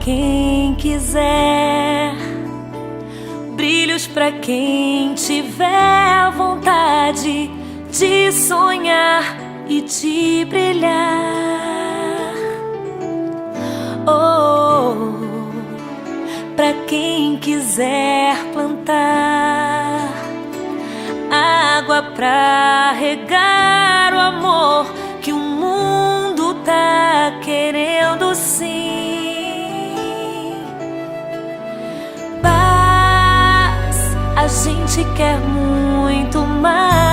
quem quiser, brilhos pra quem tiver vontade de sonhar e de brilhar. Oh, pra quem quiser plantar água pra regar o amor que o mundo tá querendo, sim. Paz, a gente quer muito mais.